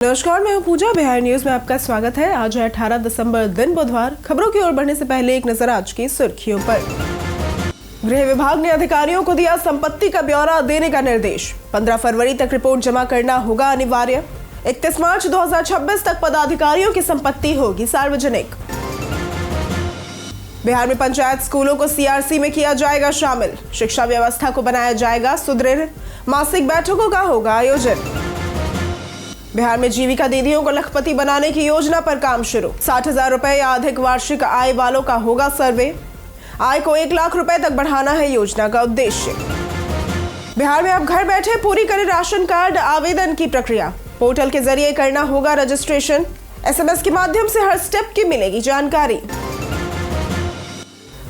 नमस्कार, मैं हूं पूजा। बिहार न्यूज में आपका स्वागत है। आज है 18 दिसंबर, दिन बुधवार। खबरों की ओर बढ़ने से पहले एक नजर आज की सुर्खियों पर। गृह विभाग ने अधिकारियों को दिया संपत्ति का ब्यौरा देने का निर्देश। 15 फरवरी तक रिपोर्ट जमा करना होगा अनिवार्य। 31 मार्च 2026 तक पदाधिकारियों की संपत्ति होगी सार्वजनिक। बिहार में पंचायत स्कूलों को सीआरसी में किया जाएगा शामिल। शिक्षा व्यवस्था को बनाया जाएगा सुदृढ़। मासिक बैठकों का होगा आयोजन। बिहार में जीविका दीदियों को लखपति बनाने की योजना पर काम शुरू। 60,000 रुपए या अधिक वार्षिक आय वालों का होगा सर्वे। आय को 1 लाख रुपए तक बढ़ाना है योजना का उद्देश्य। बिहार में अब घर बैठे पूरी करें राशन कार्ड आवेदन की प्रक्रिया। पोर्टल के जरिए करना होगा रजिस्ट्रेशन। एसएमएस के माध्यम से हर स्टेप की मिलेगी जानकारी।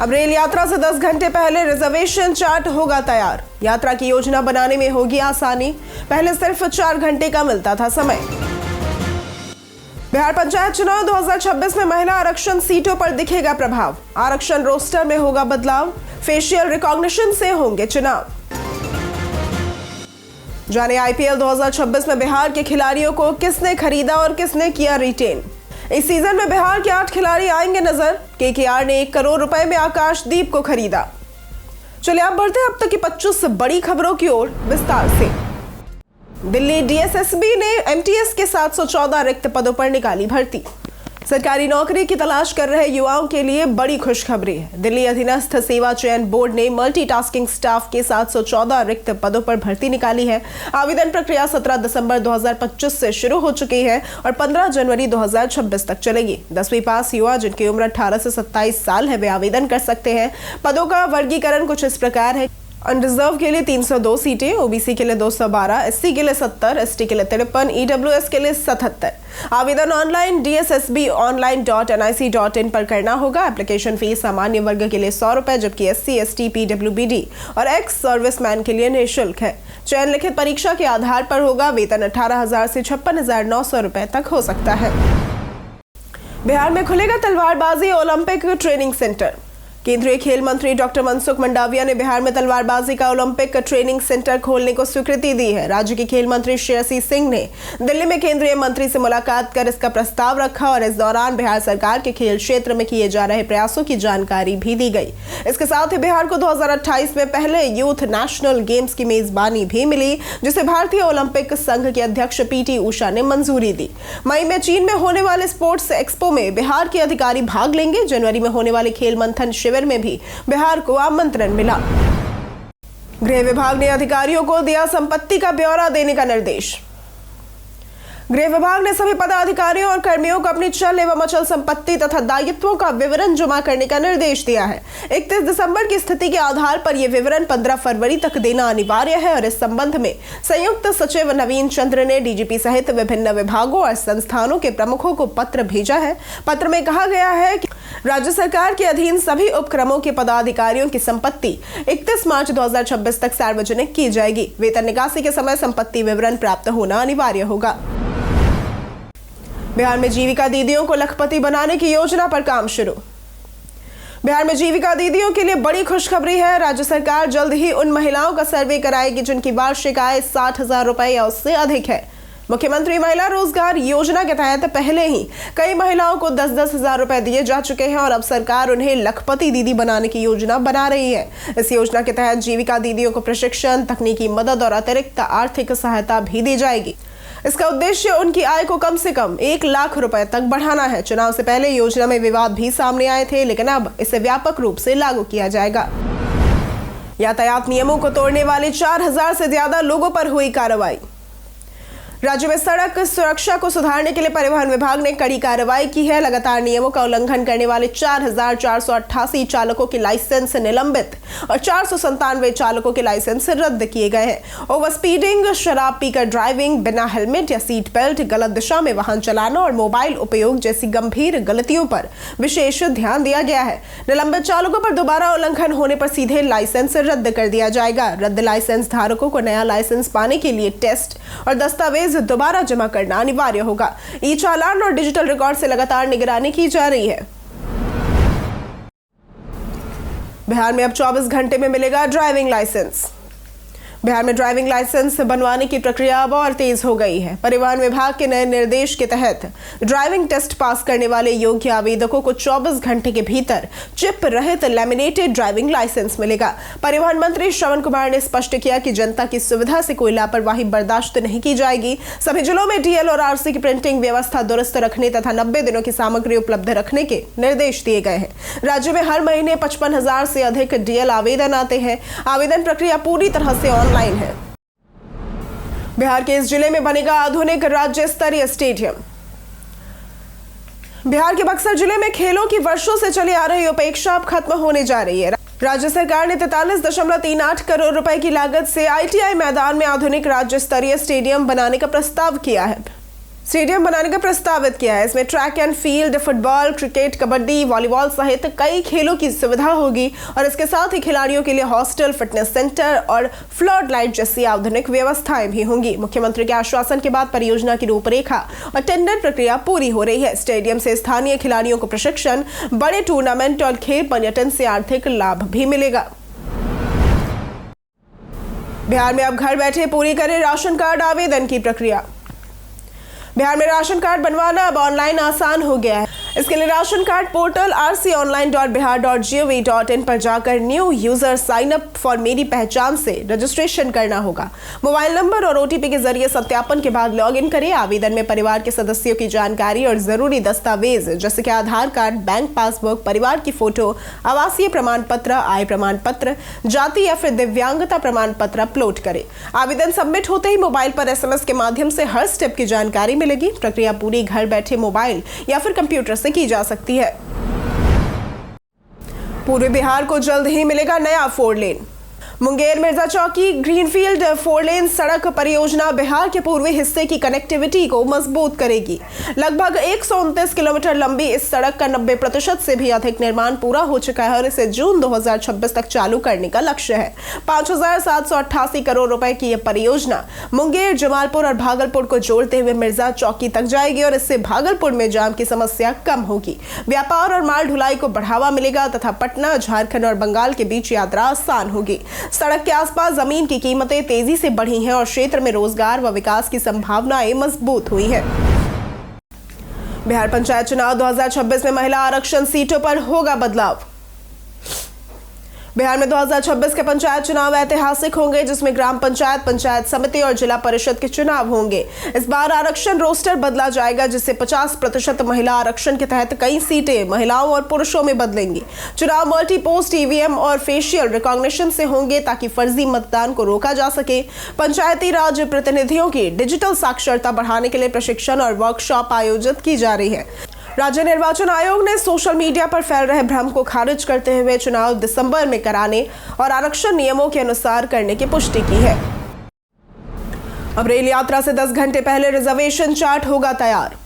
अब रेल यात्रा से 10 घंटे पहले रिजर्वेशन चार्ट होगा तैयार। यात्रा की योजना बनाने में होगी आसानी। पहले सिर्फ 4 घंटे का मिलता था समय। बिहार पंचायत चुनाव 2026 में महिला आरक्षण सीटों पर दिखेगा प्रभाव। आरक्षण रोस्टर में होगा बदलाव। फेशियल रिकॉग्निशन से होंगे चुनाव। जाने आईपीएल 2026 में बिहार के खिलाड़ियों को किसने खरीदा और किसने किया रिटेन। इस सीजन में बिहार के 8 खिलाड़ी आएंगे नजर। केकेआर ने 1 करोड़ रुपए में आकाशदीप को खरीदा। चलिए आप बढ़ते हैं अब तक की 25 बड़ी खबरों की ओर विस्तार से। दिल्ली डीएसएसबी ने एमटीएस के 714 रिक्त पदों पर निकाली भर्ती। सरकारी नौकरी की तलाश कर रहे युवाओं के लिए बड़ी खुशखबरी है। दिल्ली अधीनस्थ सेवा चयन बोर्ड ने मल्टीटास्किंग स्टाफ के 714 रिक्त पदों पर भर्ती निकाली है। आवेदन प्रक्रिया 17 दिसंबर 2025 से शुरू हो चुकी है और 15 जनवरी 2026 तक चलेगी। 10वीं पास युवा जिनकी उम्र 18 से 27 साल है वे आवेदन कर सकते हैं। पदों का वर्गीकरण कुछ इस प्रकार है। अनरिजर्व के लिए 302 सीटें, ओबीसी के लिए 212, एससी के लिए 70, एसटी के लिए 53, ईडब्ल्यूएस के लिए 77। आवेदन ऑनलाइन dssbonline.nic.in पर करना होगा। एप्लीकेशन फीस सामान्य वर्ग के लिए 100 रुपए, जबकि एससी, एसटी, पीडब्ल्यूबीडी और एक्स सर्विसमैन के लिए निःशुल्क है। चयन लिखित परीक्षा के आधार पर होगा। वेतन 18,000 से 56,900 रुपए तक हो सकता है। बिहार में खुलेगा तलवारबाजी ओलंपिक ट्रेनिंग सेंटर। केंद्रीय खेल मंत्री डॉक्टर मनसुख मंडाविया ने बिहार में तलवारबाजी का ओलंपिक ट्रेनिंग सेंटर खोलने को स्वीकृति दी है। राज्य के खेल मंत्री श्रेयसी सिंह ने दिल्ली में केंद्रीय मंत्री से मुलाकात कर इसका प्रस्ताव रखा और इस दौरान बिहार सरकार के खेल क्षेत्र में किए जा रहे प्रयासों की जानकारी भी दी गई। इसके साथ ही बिहार को 2028 में पहले यूथ नेशनल गेम्स की मेजबानी भी मिली, जिसे भारतीय ओलंपिक संघ के अध्यक्ष पीटी उषा ने मंजूरी दी। मई में चीन में होने वाले स्पोर्ट्स एक्सपो में बिहार के अधिकारी भाग लेंगे। जनवरी में होने वाले खेल मंथन शिविर में भी बिहार को आमंत्रण मिला। गृह विभाग ने अधिकारियों को दिया संपत्ति का ब्यौरा देने का निर्देश। गृह विभाग ने सभी पदाधिकारियों और कर्मियों को अपनी चल एवं अचल संपत्ति तथा दायित्वों का विवरण जमा करने का निर्देश दिया है। 31 दिसंबर की स्थिति के आधार पर यह विवरण 15 फरवरी तक देना अनिवार्य है और इस संबंध में संयुक्त सचिव नवीन चंद्र ने डीजीपी सहित विभिन्न विभागों और संस्थानों के प्रमुखों को पत्र भेजा है। पत्र में कहा गया है कि राज्य सरकार के अधीन सभी उपक्रमों के पदाधिकारियों की संपत्ति 31 मार्च 2026 तक सार्वजनिक की जाएगी। वेतन निकासी के समय संपत्ति विवरण प्राप्त होना अनिवार्य होगा। बिहार में जीविका दीदियों को लखपति बनाने की योजना पर काम शुरू। बिहार में जीविका दीदियों के लिए बड़ी खुशखबरी है। राज्य सरकार जल्द ही उन महिलाओं का सर्वे कराएगी जिनकी वार्षिक आय 60,000 रुपए या उससे अधिक है। मुख्यमंत्री महिला रोजगार योजना के तहत पहले ही कई महिलाओं को 10-10 हजार रुपए दिए जा चुके हैं और अब सरकार उन्हें लखपति दीदी बनाने की योजना बना रही है। इस योजना के तहत जीविका दीदियों को प्रशिक्षण, तकनीकी मदद और अतिरिक्त आर्थिक सहायता भी दी जाएगी। इसका उद्देश्य उनकी आय को कम से कम 1 लाख रुपए तक बढ़ाना है। चुनाव से पहले योजना में विवाद भी सामने आए थे, लेकिन अब इसे व्यापक रूप से लागू किया जाएगा। यातायात नियमों को तोड़ने वाले 4,000 से ज्यादा लोगों पर हुई कार्रवाई। राज्य में सड़क सुरक्षा को सुधारने के लिए परिवहन विभाग ने कड़ी कार्रवाई की है। लगातार नियमों का उल्लंघन करने वाले 4,488 चालकों के लाइसेंस निलंबित और 497 चालकों के लाइसेंस रद्द किए गए हैं। ओवर स्पीडिंग, शराब पीकर ड्राइविंग, बिना हेलमेट या सीट बेल्ट, गलत दिशा में वाहन चलाना और मोबाइल उपयोग जैसी गंभीर गलतियों पर विशेष ध्यान दिया गया है। निलंबित चालकों पर दोबारा उल्लंघन होने पर सीधे लाइसेंस रद्द कर दिया जाएगा। रद्द लाइसेंस धारकों को नया लाइसेंस पाने के लिए टेस्ट और दस्तावेज दोबारा जमा करना अनिवार्य होगा। ई चालान और डिजिटल रिकॉर्ड से लगातार निगरानी की जा रही है। बिहार में अब 24 घंटे में मिलेगा ड्राइविंग लाइसेंस। बिहार में ड्राइविंग लाइसेंस बनवाने की प्रक्रिया अब और तेज हो गई है। परिवहन विभाग के नए निर्देश के तहत ड्राइविंग टेस्ट पास करने वाले योग्य आवेदकों को 24 घंटे के भीतर चिप रहित लैमिनेटेड ड्राइविंग लाइसेंस मिलेगा। परिवहन मंत्री श्रवण कुमार ने स्पष्ट किया कि जनता की सुविधा से कोई लापरवाही बर्दाश्त नहीं की जाएगी। सभी जिलों में डीएल और आरसी की प्रिंटिंग व्यवस्था दुरुस्त रखने तथा 90 दिनों की सामग्री उपलब्ध रखने के निर्देश दिए गए हैं। राज्य में हर महीने 55,000 से अधिक डीएल आवेदन आते हैं। आवेदन प्रक्रिया पूरी तरह से ऑनलाइन है। बिहार के इस जिले में बनेगा आधुनिक राज्य स्तरीय स्टेडियम। बिहार के बक्सर जिले में खेलों की वर्षों से चली आ रही उपेक्षा अब खत्म होने जा रही है। राज्य सरकार ने 43.38 करोड़ रुपए की लागत से आईटीआई मैदान में आधुनिक राज्य स्तरीय स्टेडियम बनाने का प्रस्तावित किया है। इसमें track and field, football, cricket, kabaddi, volleyball सहित कई खेलों की सुविधा होगी और इसके साथ ही खिलाड़ियों के लिए हॉस्टल, फिटनेस सेंटर और फ्लड लाइट जैसी आधुनिक व्यवस्थाएं भी होंगी। मुख्यमंत्री के आश्वासन के बाद परियोजना की रूपरेखा और टेंडर प्रक्रिया पूरी हो रही है। स्टेडियम से स्थानीय खिलाड़ियों को प्रशिक्षण, बड़े टूर्नामेंट और खेल पर्यटन से आर्थिक लाभ भी मिलेगा। बिहार में अब घर बैठे पूरी करें राशन कार्ड आवेदन की प्रक्रिया। बिहार में राशन कार्ड बनवाना अब ऑनलाइन आसान हो गया है। इसके लिए राशन कार्ड पोर्टल rconline.bihar.gov.in पर जाकर new user sign up for मेरी पहचान से रजिस्ट्रेशन करना होगा। मोबाइल नंबर और ओटीपी के जरिए सत्यापन के बाद लॉगिन करें। आवेदन में परिवार के सदस्यों की जानकारी और जरूरी दस्तावेज जैसे कि आधार कार्ड, बैंक पासबुक, परिवार की फोटो, आवासीय प्रमाण पत्र, आय प्रमाण पत्र, जाति या फिर दिव्यांगता प्रमाण पत्र अपलोड करें। आवेदन सबमिट होते ही मोबाइल पर SMS के माध्यम से हर स्टेप की जानकारी मिलेगी। प्रक्रिया पूरी घर बैठे मोबाइल या फिर कंप्यूटर से की जा सकती है। पूर्वी बिहार को जल्द ही मिलेगा नया 4 लेन। मुंगेर मिर्जा चौकी ग्रीनफील्ड 4 लेन सड़क परियोजना बिहार के पूर्वी हिस्से की कनेक्टिविटी को मजबूत करेगी। लगभग 129 किलोमीटर लंबी इस सड़क का 90% से भी अधिक निर्माण पूरा हो चुका है और इसे जून 2026 तक चालू करने का लक्ष्य है। 5,788 करोड़ रुपए की यह परियोजना मुंगेर, जमालपुर और भागलपुर को जोड़ते हुए मिर्जा चौकी तक जाएगी और इससे भागलपुर में जाम की समस्या कम होगी, व्यापार और माल ढुलाई को बढ़ावा मिलेगा तथा पटना, झारखंड और बंगाल के बीच यात्रा आसान होगी। सड़क के आसपास जमीन की कीमतें तेजी से बढ़ी हैं और क्षेत्र में रोजगार व विकास की संभावनाएं मजबूत हुई है। बिहार पंचायत चुनाव 2026 में महिला आरक्षण सीटों पर होगा बदलाव। बिहार में 2026 के पंचायत चुनाव ऐतिहासिक होंगे, जिसमें ग्राम पंचायत, पंचायत समिति और जिला परिषद के चुनाव होंगे। इस बार आरक्षण रोस्टर बदला जाएगा, जिससे 50% महिला आरक्षण के तहत कई सीटें महिलाओं और पुरुषों में बदलेंगी। चुनाव मल्टी पोस्ट EVM और फेशियल रिकॉग्निशन से होंगे ताकि फर्जी मतदान को रोका जा सके। पंचायती राज प्रतिनिधियों की डिजिटल साक्षरता बढ़ाने के लिए प्रशिक्षण और वर्कशॉप आयोजित की जा रही है। राज्य निर्वाचन आयोग ने सोशल मीडिया पर फैल रहे भ्रम को खारिज करते हुए चुनाव दिसंबर में कराने और आरक्षण नियमों के अनुसार करने की पुष्टि की है। अब रेल यात्रा से 10 घंटे पहले रिजर्वेशन चार्ट होगा तैयार।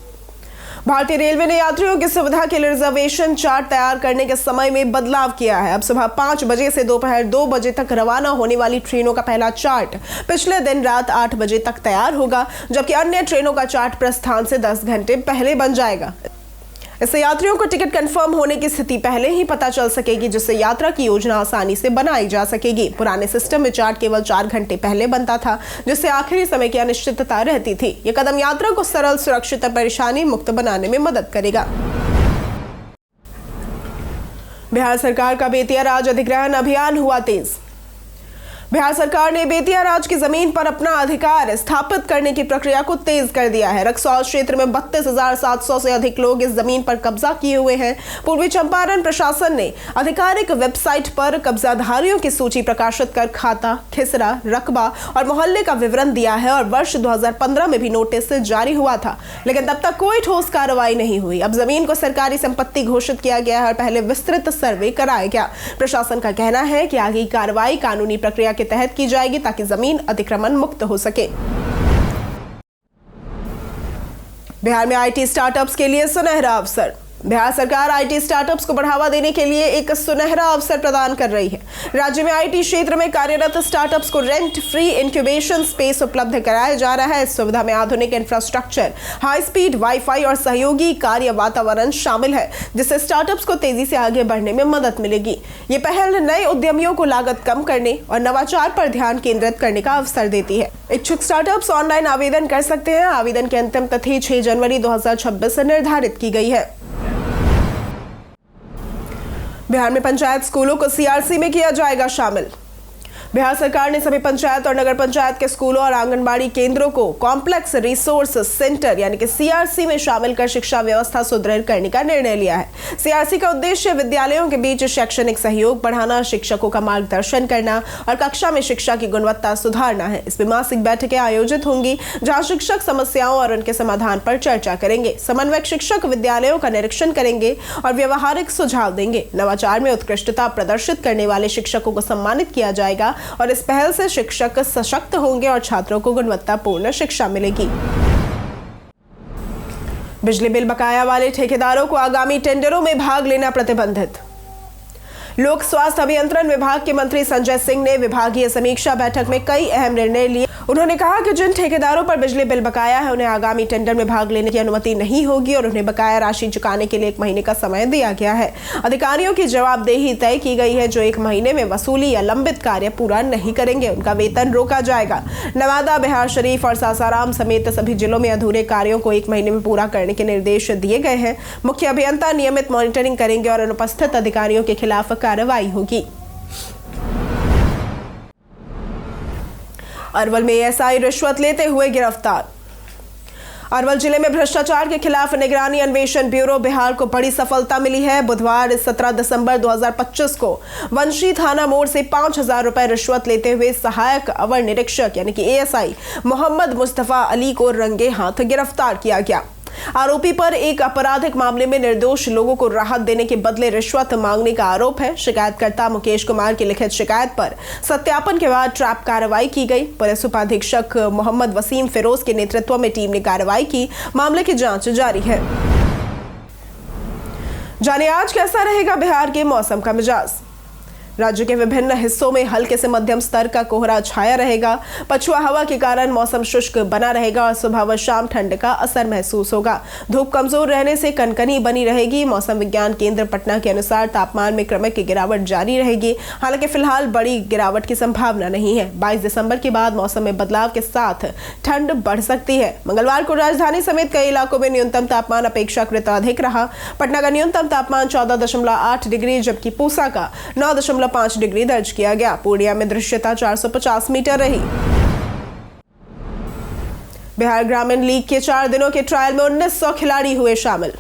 भारतीय रेलवे ने यात्रियों की सुविधा के लिए रिजर्वेशन चार्ट तैयार करने के समय में बदलाव किया है। अब सुबह 5 बजे से दोपहर 2 बजे तक रवाना होने वाली ट्रेनों का पहला चार्ट पिछले दिन रात 8 बजे तक तैयार होगा, जबकि अन्य ट्रेनों का चार्ट प्रस्थान से 10 घंटे पहले बन जाएगा। इससे यात्रियों को टिकट कंफर्म होने की स्थिति पहले ही पता चल सकेगी, जिससे यात्रा की योजना आसानी से बनाई जा सकेगी। पुराने सिस्टम में चार्ट केवल 4 घंटे पहले बनता था, जिससे आखिरी समय की अनिश्चितता रहती थी। यह कदम यात्रा को सरल, सुरक्षित और परेशानी मुक्त बनाने में मदद करेगा। बिहार सरकार का बेतिया राज अधिग्रहण अभियान हुआ तेज। बिहार सरकार ने बेतिया राज की जमीन पर अपना अधिकार स्थापित करने की प्रक्रिया को तेज कर दिया है। रक्सौल क्षेत्र में 32,700 से अधिक लोग इस जमीन पर कब्जा किए हुए हैं। पूर्वी चंपारण प्रशासन ने आधिकारिक वेबसाइट पर कब्जाधारियों की सूची प्रकाशित कर खाता, खिसरा, रकबा और मोहल्ले का विवरण दिया है और वर्ष 2015 में भी नोटिस जारी हुआ था, लेकिन तब तक कोई ठोस कार्रवाई नहीं हुई। अब जमीन को सरकारी संपत्ति घोषित किया गया है और पहले विस्तृत सर्वे कराया गया। प्रशासन का कहना है कि आगे कार्रवाई कानूनी प्रक्रिया के तहत की जाएगी ताकि जमीन अतिक्रमण मुक्त हो सके। बिहार में IT स्टार्टअप्स के लिए सुनहरा अवसर। बिहार सरकार आईटी स्टार्टअप्स को बढ़ावा देने के लिए एक सुनहरा अवसर प्रदान कर रही है। राज्य में आईटी क्षेत्र में कार्यरत स्टार्टअप्स को रेंट फ्री इंक्यूबेशन स्पेस उपलब्ध कराया जा रहा है। इस सुविधा में आधुनिक इंफ्रास्ट्रक्चर, हाई स्पीड वाईफाई और सहयोगी कार्य वातावरण शामिल है, जिससे स्टार्टअप्स को तेजी से आगे बढ़ने में मदद मिलेगी। ये पहल नए उद्यमियों को लागत कम करने और नवाचार पर ध्यान केंद्रित करने का अवसर देती है। इच्छुक स्टार्टअप्स ऑनलाइन आवेदन कर सकते हैं। आवेदन की अंतिम तिथि 6 जनवरी 2026 निर्धारित की गई है। बिहार में पंचायत स्कूलों को सीआरसी में किया जाएगा शामिल। बिहार सरकार ने सभी पंचायत और नगर पंचायत के स्कूलों और आंगनबाड़ी केंद्रों को कॉम्प्लेक्स रिसोर्स सेंटर यानी कि सीआरसी में शामिल कर शिक्षा व्यवस्था सुदृढ़ करने का निर्णय लिया है। सीआरसी का उद्देश्य विद्यालयों के बीच शैक्षणिक सहयोग बढ़ाना, शिक्षकों का मार्गदर्शन करना और कक्षा में शिक्षा की गुणवत्ता सुधारना है। इसमें मासिक बैठकें आयोजित होंगी, जहां शिक्षक समस्याओं और उनके समाधान पर चर्चा करेंगे। समन्वयक शिक्षक विद्यालयों का निरीक्षण करेंगे और व्यवहारिक सुझाव देंगे। नवाचार में उत्कृष्टता प्रदर्शित करने वाले शिक्षकों को सम्मानित किया जाएगा और इस पहल से शिक्षक सशक्त होंगे और छात्रों को गुणवत्तापूर्ण शिक्षा मिलेगी। बिजली बिल बकाया वाले ठेकेदारों को आगामी टेंडरों में भाग लेना प्रतिबंधित। लोक स्वास्थ्य अभियंत्रण विभाग के मंत्री संजय सिंह ने विभागीय समीक्षा बैठक में कई अहम निर्णय लिए। उन्होंने कहा कि जिन ठेकेदारों पर बिजली बिल बकाया है, उन्हें आगामी टेंडर में भाग लेने की अनुमति नहीं होगी और उन्हें बकाया राशि चुकाने के लिए 1 महीने का समय दिया गया है। अधिकारियों की जवाबदेही तय की गई है। जो 1 महीने में वसूली या लंबित कार्य पूरा नहीं करेंगे, उनका वेतन रोका जाएगा। नवादा, बिहार शरीफ और सासाराम समेत सभी जिलों में अधूरे कार्यों को 1 महीने में पूरा करने के निर्देश दिए गए हैं। मुख्य अभियंता नियमित मॉनिटरिंग करेंगे और अनुपस्थित अधिकारियों के खिलाफ कार्रवाई होगी। अरवल में एएसआई रिश्वत लेते हुए गिरफ्तार। अरवल जिले में भ्रष्टाचार के खिलाफ निगरानी अन्वेषण ब्यूरो बिहार को बड़ी सफलता मिली है। बुधवार 17 दिसंबर 2025 को वंशी थाना मोड़ से 5,000 रुपए रिश्वत लेते हुए सहायक अवर निरीक्षक यानी कि एएसआई मोहम्मद मुस्तफा अली को रंगे हाथ गिरफ्तार किया गया। आरोपी पर एक आपराधिक मामले में निर्दोष लोगों को राहत देने के बदले रिश्वत मांगने का आरोप है। शिकायतकर्ता मुकेश कुमार की लिखित शिकायत पर सत्यापन के बाद ट्रैप कार्रवाई की गई। पुलिस उपाधीक्षक मोहम्मद वसीम फिरोज के नेतृत्व में टीम ने कार्रवाई की। मामले की जांच जारी है। जानिए आज कैसा रहेगा बिहार के मौसम का मिजाज। राज्य के विभिन्न हिस्सों में हल्के से मध्यम स्तर का कोहरा छाया रहेगा। पछुआ हवा के कारण मौसम शुष्क बना रहेगा और सुबह व शाम ठंड का असर महसूस होगा। धूप कमजोर रहने से कनकनी बनी रहेगी। मौसम विज्ञान केंद्र पटना के अनुसार तापमान में क्रमिक गिरावट जारी रहेगी। हालांकि फिलहाल बड़ी गिरावट की संभावना नहीं है। 22 दिसंबर के बाद मौसम में बदलाव के साथ ठंड बढ़ सकती है। मंगलवार को राजधानी समेत कई इलाकों में न्यूनतम तापमान अपेक्षाकृत अधिक रहा। पटना का न्यूनतम तापमान 14.8 डिग्री जबकि पूसा का 9.5 डिग्री दर्ज किया गया। पूर्णिया में दृश्यता 450 मीटर रही। बिहार ग्रामीण लीग के 4 दिनों के ट्रायल में 1900 खिलाड़ी हुए शामिल।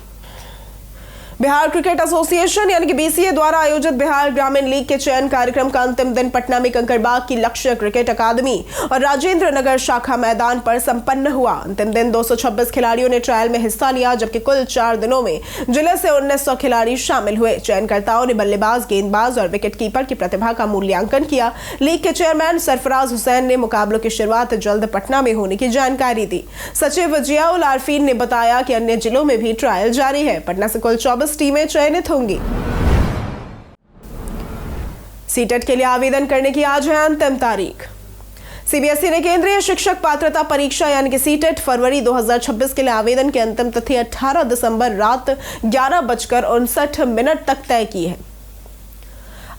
बिहार क्रिकेट एसोसिएशन यानी कि बीसीए द्वारा आयोजित बिहार ग्रामीण लीग के चयन कार्यक्रम का अंतिम दिन पटना में कंकड़बाग की लक्ष्य क्रिकेट अकादमी और राजेंद्र नगर शाखा मैदान पर संपन्न हुआ। अंतिम दिन 226 खिलाड़ियों ने ट्रायल में हिस्सा लिया, जबकि कुल 4 दिनों में जिले से 1900 खिलाड़ी शामिल हुए। चयनकर्ताओं ने बल्लेबाज, गेंदबाज और विकेट कीपर की प्रतिभा का मूल्यांकन किया। लीग के चेयरमैन सरफराज हुसैन ने मुकाबलों की शुरुआत जल्द पटना में होने की जानकारी दी। सचिव जियाउल आरफीन ने बताया कि अन्य जिलों में भी ट्रायल जारी है। पटना से कुल 24 टीमें चयनित होंगी। सीटेट के लिए आवेदन करने की आज है अंतिम तारीख। सीबीएसई ने केंद्रीय शिक्षक पात्रता परीक्षा यानी कि सीटेट फरवरी 2026 के लिए आवेदन की अंतिम तिथि 18 दिसंबर रात 11:59 तक तय की है।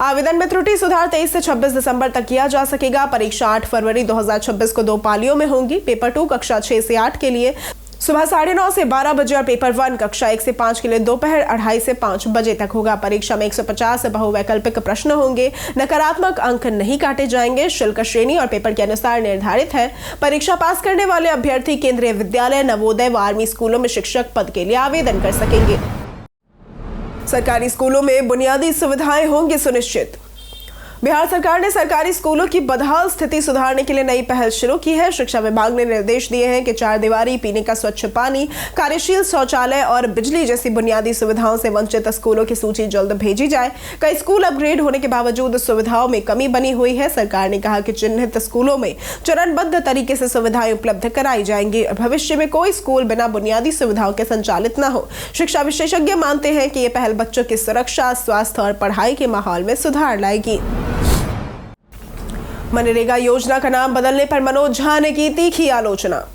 आवेदन में त्रुटि सुधार 23 से 26 दिसंबर तक किया जा सकेगा। परीक्षा 8 फरवरी 2026 को 2 पालियों में होंगी। पेपर 2 कक्षा 6 से 8 के लिए सुबह 9:30 से 12 बजे और पेपर 1 कक्षा 1 से 5 के लिए दोपहर 2:30 से 5 बजे तक होगा। परीक्षा में 150 बहुवैकल्पिक प्रश्न होंगे। नकारात्मक अंक नहीं काटे जाएंगे। शुल्क श्रेणी और पेपर के अनुसार निर्धारित है। परीक्षा पास करने वाले अभ्यर्थी केंद्रीय विद्यालय, नवोदय व आर्मी स्कूलों में शिक्षक पद के लिए आवेदन कर सकेंगे। सरकारी स्कूलों में बुनियादी सुविधाएं होंगी सुनिश्चित। बिहार सरकार ने सरकारी स्कूलों की बदहाल स्थिति सुधारने के लिए नई पहल शुरू की है। शिक्षा विभाग ने निर्देश दिए हैं कि चारदीवारी, पीने का स्वच्छ पानी, कार्यशील शौचालय और बिजली जैसी बुनियादी सुविधाओं से वंचित स्कूलों की सूची जल्द भेजी जाए। कई स्कूल अपग्रेड होने के बावजूद सुविधाओं में कमी बनी हुई है। सरकार ने कहा कि चिन्हित स्कूलों में चरणबद्ध तरीके से सुविधाएं उपलब्ध कराई जाएंगी और भविष्य में कोई स्कूल बिना बुनियादी सुविधाओं के संचालित न हो। शिक्षा विशेषज्ञ मानते हैं कि यह पहल बच्चों की सुरक्षा, स्वास्थ्य और पढ़ाई के माहौल में सुधार लाएगी। मनरेगा योजना का नाम बदलने पर मनोज झा ने की तीखी आलोचना।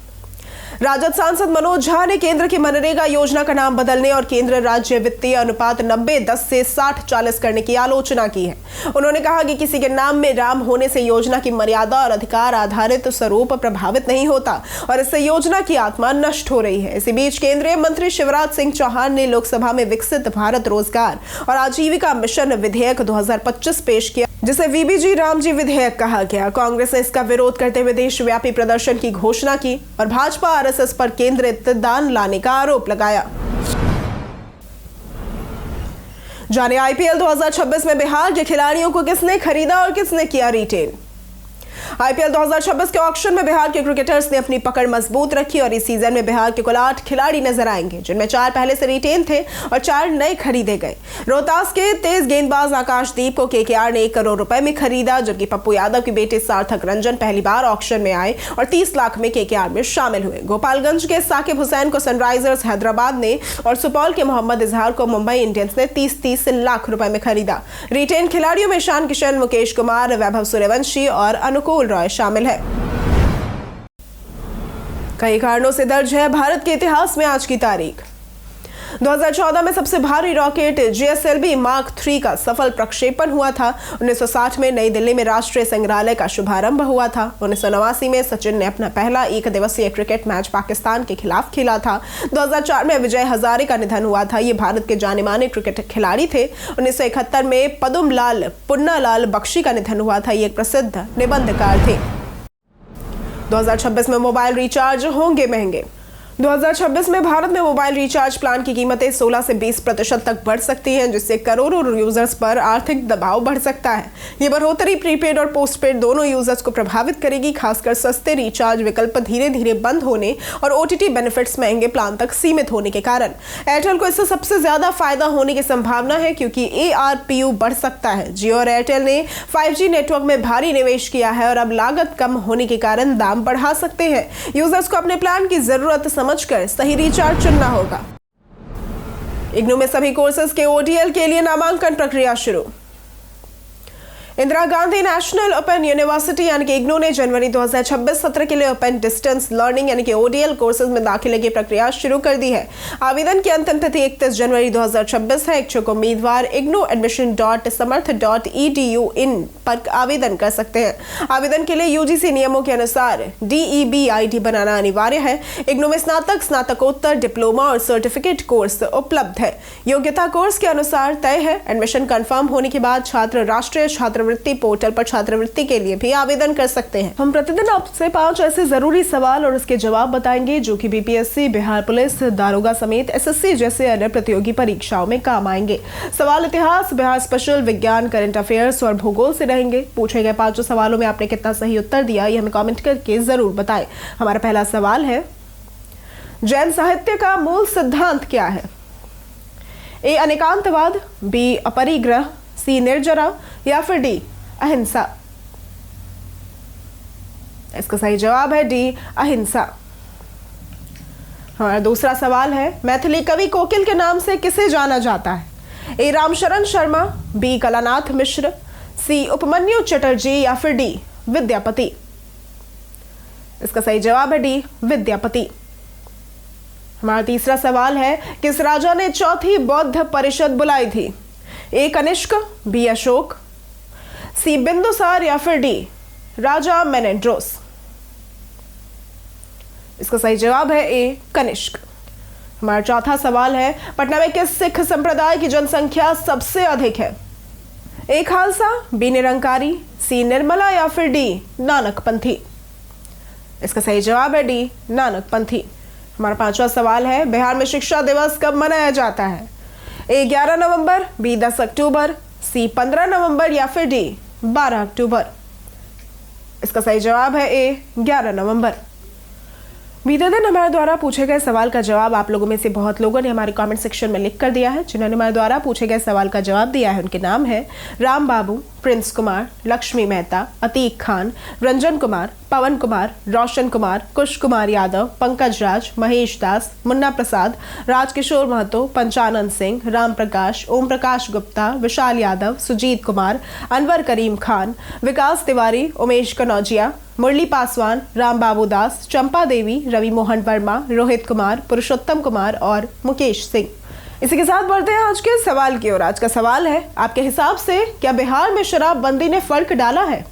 राजद सांसद मनोज झा ने केंद्र की मनरेगा योजना का नाम बदलने और केंद्र राज्य वित्तीय अनुपात 90-10 से 60-40 करने की आलोचना की है। उन्होंने कहा कि किसी के नाम में राम होने से योजना की मर्यादा और अधिकार आधारित स्वरूप प्रभावित नहीं होता और इससे योजना की आत्मा नष्ट हो रही है। इसी बीच केंद्रीय मंत्री शिवराज सिंह चौहान ने लोकसभा में विकसित भारत रोजगार और आजीविका मिशन विधेयक 2025 पेश किया, जिसे वीबीजी रामजी विधेयक कहा गया। कांग्रेस ने इसका विरोध करते हुए देशव्यापी प्रदर्शन की घोषणा की और भाजपा आरएसएस पर केंद्रित दान लाने का आरोप लगाया। जाने आईपीएल 2026 में बिहार के खिलाड़ियों को किसने खरीदा और किसने किया रिटेन। आईपीएल 2026 के ऑक्शन में बिहार के क्रिकेटर्स ने अपनी पकड़ मजबूत रखी और इस सीजन में बिहार के कुल 8 खिलाड़ी नजर आएंगे, जिनमें 4 पहले से रिटेन थे और 4 नए खरीदे गए। रोहतास के तेज गेंदबाज आकाशदीप को केकेआर ने 1 करोड़ रुपए में खरीदा, जबकि पप्पू यादव के बेटे सार्थक रंजन पहली बार ऑक्शन में आए और 30 लाख में केकेआर में शामिल हुए। गोपालगंज के साकिब हुसैन को सनराइजर्स हैदराबाद ने और सुपौल के मोहम्मद इजहार को मुंबई इंडियंस ने 30-30 लाख रुपए में खरीदा। रिटेन खिलाड़ियों में ईशान किशन, मुकेश कुमार, वैभव सूर्यवंशी और अनुकूल रॉय शामिल है। कई कारणों से दर्ज है भारत के इतिहास में आज की तारीख। 2014 में सबसे भारी रॉकेट GSLV मार्क 3 का सफल प्रक्षेपण हुआ था। 1960 में नई दिल्ली में राष्ट्रीय संग्रहालय का शुभारंभ हुआ था। 1989 में सचिन ने अपना पहला 1 दिवसीय क्रिकेट मैच पाकिस्तान के खिलाफ खेला था। 2004 में विजय हजारे का निधन हुआ था। ये भारत के जाने माने क्रिकेट खिलाड़ी थे। 1971 में पदुमलाल पुन्नालाल बख्शी का निधन हुआ था। ये एक प्रसिद्ध निबंधकार थे। 2026 में मोबाइल रिचार्ज होंगे महंगे। 2026 में भारत में मोबाइल रिचार्ज प्लान की कीमतें 16 से 20% तक बढ़ सकती हैं, जिससे करोड़ों यूजर्स पर आर्थिक दबाव बढ़ सकता है। ये बढ़ोतरी प्रीपेड और पोस्टपेड दोनों यूजर्स को प्रभावित करेगी। खासकर सस्ते रिचार्ज विकल्प धीरे धीरे बंद होने और OTT बेनिफिट्स महंगे प्लान तक सीमित होने के कारण एयरटेल को इससे सबसे ज्यादा फायदा होने की संभावना है, क्योंकि ARPU बढ़ सकता है। जियो और एयरटेल ने 5G नेटवर्क में भारी निवेश किया है और अब लागत कम होने के कारण दाम बढ़ा सकते हैं। यूजर्स को अपने प्लान की जरूरत समझकर सही रिचार्ज चुनना होगा। इग्नू में सभी कोर्सेज के ODL के लिए नामांकन प्रक्रिया शुरू। Indira Gandhi national open university यानी कि इग्नू ने जनवरी 2026 सत्र के लिए ओपन डिस्टेंस लर्निंग यानी कि ODL कोर्सेज में दाखिले की प्रक्रिया शुरू कर दी है। आवेदन की अंतिम तिथि 31 जनवरी 2026 है। इच्छुक उम्मीदवार ignuadmission.samarth.edu इन पर आवेदन कर सकते हैं। आवेदन के लिए UGC नियमों के अनुसार DEB ID बनाना अनिवार्य है। इग्नू में स्नातक, स्नातकोत्तर, डिप्लोमा और सर्टिफिकेट कोर्स उपलब्ध है। योग्यता कोर्स के अनुसार तय है। एडमिशन कंफर्म होने के बाद छात्र राष्ट्रीय छात्रवृत्ति पोर्टल पर छात्रवृत्ति के लिए भी आवेदन कर सकते हैं। हम प्रतिदिन आपसे 5 ऐसे जरूरी सवाल और उसके जवाब बताएंगे जो कि BPSC, बिहार पुलिस, दारोगा समेत SSC जैसे अन्य प्रतियोगी परीक्षाओं में काम आएंगे। सवाल इतिहास, बिहार स्पेशल, विज्ञान, करंट अफेयर्स और भूगोल से रहेंगे। पूछे गए 5 सवालों में आपने कितना सही उत्तर दिया ये हमें कमेंट करके जरूर बताएं। हमारा पहला सवाल है, जैन साहित्य का मूल सिद्धांत क्या है? A अनेकांतवाद, B अपरिग्रह, C निर्जरा या फिर D अहिंसा। इसका सही जवाब है D अहिंसा। हमारा दूसरा सवाल है, मैथिली कवि कोकिल के नाम से किसे जाना जाता है? A Ramsharan Sharma, B Kalanath Mishra, C Upmanyu Chatterjee या फिर D विद्यापति। इसका सही जवाब है D विद्यापति। हमारा तीसरा सवाल है, किस राजा ने चौथी बौद्ध परिषद बुलाई थी? A Kanishka, B Ashok, C Bindusara या फिर D राजा मेनेंड्रोस। इसका सही जवाब है A कनिष्क। हमारा चौथा सवाल है, पटना में किस सिख संप्रदाय की जनसंख्या सबसे अधिक है? A Khalsa, B Nirankari, C Nirmala या फिर D नानकपंथी। इसका सही जवाब है D नानकपंथी। हमारा पांचवा सवाल है, बिहार में शिक्षा दिवस कब मनाया जाता है? A 11 November, B 10 October, C 15 नवंबर या फिर D 12 अक्टूबर। इसका सही जवाब है ए 11 नवंबर। बीते दिन हमारे द्वारा पूछे गए सवाल का जवाब आप लोगों में से बहुत लोगों ने हमारे कमेंट सेक्शन में लिख कर दिया है। जिन्होंने हमारे द्वारा पूछे गए सवाल का जवाब दिया है उनके नाम है राम बाबू, प्रिंस कुमार, लक्ष्मी मेहता, अतीक खान, रंजन कुमार, पवन कुमार, रोशन कुमार, कुश कुमार यादव, पंकज राज, महेश दास, मुन्ना प्रसाद, राजकिशोर महतो, पंचानन सिंह, राम प्रकाश, ओम प्रकाश गुप्ता, विशाल यादव, सुजीत कुमार, अनवर करीम खान, विकास तिवारी, उमेश कनौजिया, मुरली पासवान, राम बाबू दास, चंपा देवी, रवि मोहन वर्मा, रोहित कुमार, पुरुषोत्तम कुमार और मुकेश सिंह। इसी के साथ बढ़ते हैं आज के सवाल की ओर। आज का सवाल है, आपके हिसाब से क्या बिहार में शराबबंदी ने फर्क डाला है?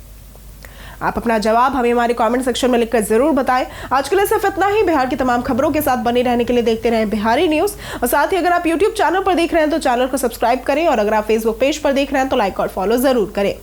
आप अपना जवाब हमें हमारे कमेंट सेक्शन में लिखकर जरूर बताएं। आज के लिए सिर्फ इतना ही। बिहार की तमाम खबरों के साथ बने रहने के लिए देखते रहें बिहारी न्यूज। और साथ ही अगर आप यूट्यूब चैनल पर देख रहे हैं तो चैनल को सब्सक्राइब करें और अगर आप फेसबुक पेज पर देख रहे हैं तो लाइक और फॉलो जरूर करें।